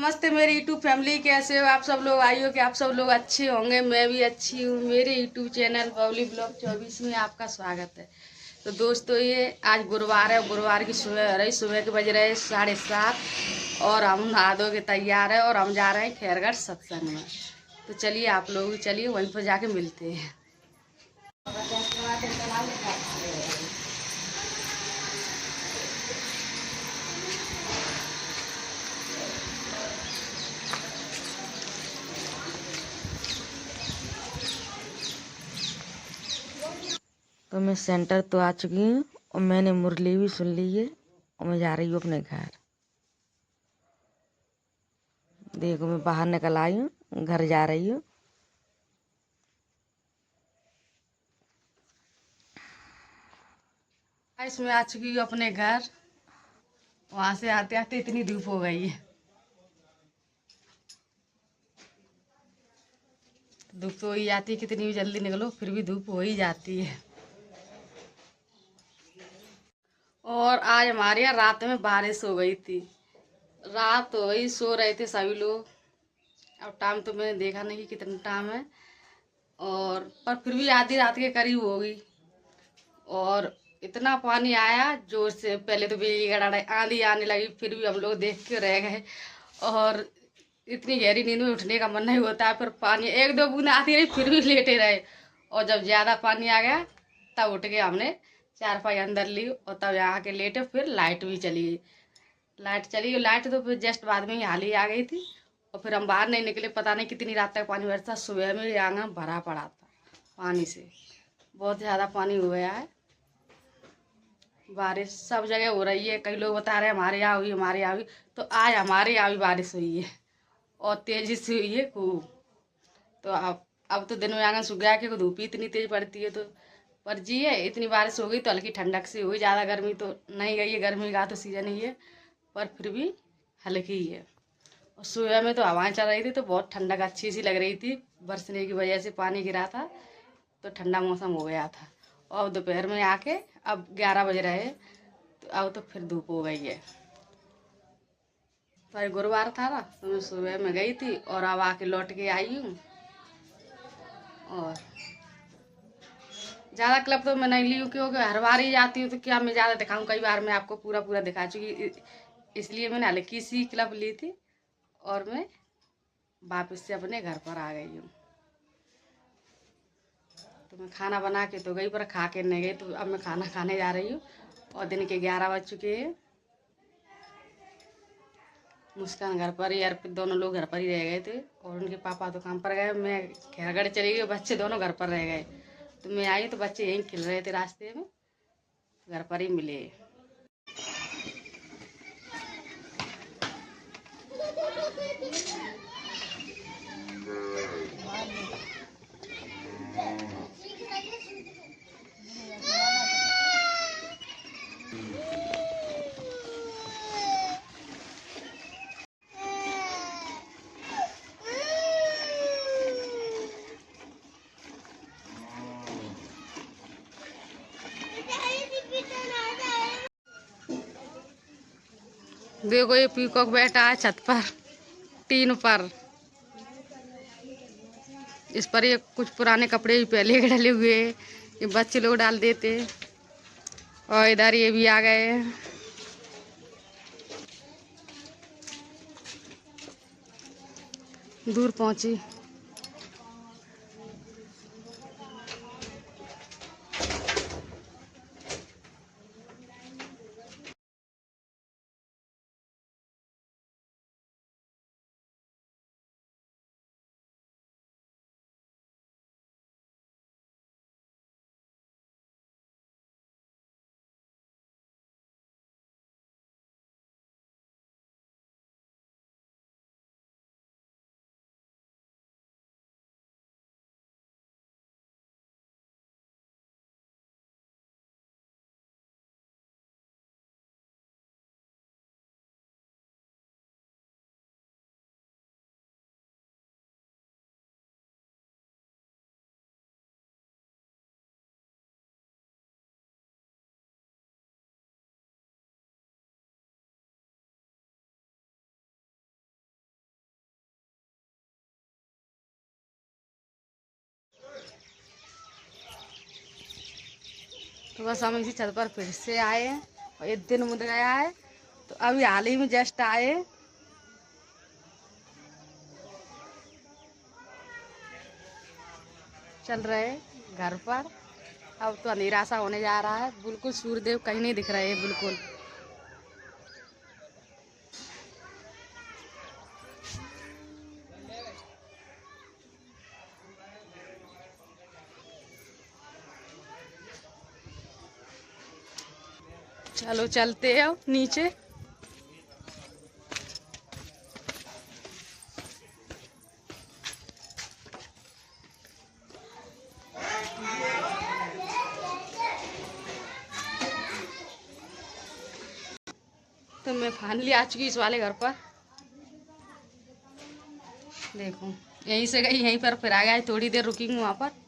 नमस्ते मेरी YouTube family, कैसे हो आप सब लोग। आइयो कि आप सब लोग अच्छे होंगे, मैं भी अच्छी हूँ। मेरे यूट्यूब चैनल बबली ब्लॉग 24 में आपका स्वागत है। तो दोस्तों, ये आज गुरुवार है। गुरुवार की सुबह हो रही, सुबह के बज रहे 7:30 और हम नहा धो के तैयार है और हम जा रहे हैं खैरगढ़ सत्संग में। तो चलिए आप लोग भी चलिए, वहीं पर जाके मिलते हैं। तो मैं सेंटर तो आ चुकी हूँ और मैंने मुरली भी सुन ली है और मैं जा रही हूँ अपने घर। देखो मैं बाहर निकल आई हूँ, घर जा रही हूँ। इसमें आ चुकी हूँ अपने घर। वहां से आते आते इतनी धूप हो गई है। धूप तो हो ही जाती है, कितनी भी जल्दी निकलो फिर भी धूप हो ही जाती है। और आज हमारे यहाँ रात में बारिश हो गई थी। रात हो गई, सो रहे थे सभी लोग। अब टाइम तो मैंने देखा नहीं कि कितना टाइम है, और पर फिर भी आधी रात के करीब होगी। और इतना पानी आया जोर से, पहले तो बिजली गड़ाड़े आंधी आने लगी, फिर भी हम लोग देख के रह गए। और इतनी गहरी नींद में उठने का मन नहीं होता है, फिर पानी एक दो बूंद आती रही फिर भी लेटे रहे। और जब ज़्यादा पानी आ गया तब उठ के हमने चारपाई अंदर ली और तब यहाँ के लेटे। फिर लाइट भी चली गई। लाइट चली गई, लाइट तो फिर जस्ट बाद में ही हाल ही आ गई थी। और फिर हम बाहर नहीं निकले, पता नहीं कितनी रात तक पानी बरसा। सुबह में ही आंगन भरा पड़ा था पानी से, बहुत ज़्यादा पानी हो गया है। बारिश सब जगह हो रही है, कई लोग बता रहे हैं हमारे यहाँ हुई, हमारे यहाँ हुई। तो आज हमारे यहाँ भी बारिश हुई है और तेजी से हुई है खूब। तो अब तो दिन में आंगन सूख गया क्योंकि धूप ही इतनी तेज पड़ती है। तो पर जी है, इतनी बारिश हो गई तो हल्की ठंडक से हुई, ज़्यादा गर्मी तो नहीं गई है। गर्मी का तो सीजन ही है, पर फिर भी हल्की ही है। और सुबह में तो हवाएं चल रही थी तो बहुत ठंडक अच्छी सी लग रही थी। बरसने की वजह से पानी गिरा था तो ठंडा मौसम हो गया था। और दोपहर में आके अब 11 बज रहे हैं तो अब तो फिर धूप हो गई है। तो आज गुरुवार था ना, तो मैं सुबह में गई थी और अब आके लौट के आई हूँ। और ज़्यादा क्लब तो मैं नहीं ली हूँ क्योंकि हर बार ही जाती हूँ तो क्या मैं ज़्यादा दिखाऊँ। कई बार मैं आपको पूरा पूरा दिखा चुकी, इसलिए मैंने हल्की सी क्लब ली थी और मैं वापस से अपने घर पर आ गई हूँ। तो मैं खाना बना के तो गई पर खा के नहीं गई। तो अब मैं खाना खाने जा रही हूँ और दिन के 11 बज चुके हैं। मुस्कान घर पर ही, अर्पित दोनों लोग घर पर ही रह गए थे और उनके पापा तो काम पर गए। मैं खैरगढ़ चली गई, बच्चे दोनों घर पर रह गए। तो मैं आई तो बच्चे यहीं खेल रहे थे रास्ते में, घर पर ही मिले। देखो ये पीकॉक बैठा है छत पर, टीन पर। इस पर ये कुछ पुराने कपड़े भी पहले के डले हुए हैं, ये बच्चे लोग डाल देते। और इधर ये भी आ गए, दूर पहुंची। तो बस हम इसी छत पर फिर से आए हैं और एक दिन मुड़ गया है। तो अभी हाल ही में जस्ट आए, चल रहे घर पर। अब तो अंधेरा सा होने जा रहा है, बिल्कुल सूर्यदेव कहीं नहीं दिख रहे हैं बिल्कुल। चलो चलते हैं अब नीचे। तो मैं फाइनली आ चुकी इस वाले घर पर। देखो यहीं से गई, यहीं पर फिर आ गया, थोड़ी देर रुकी हूँ वहाँ पर।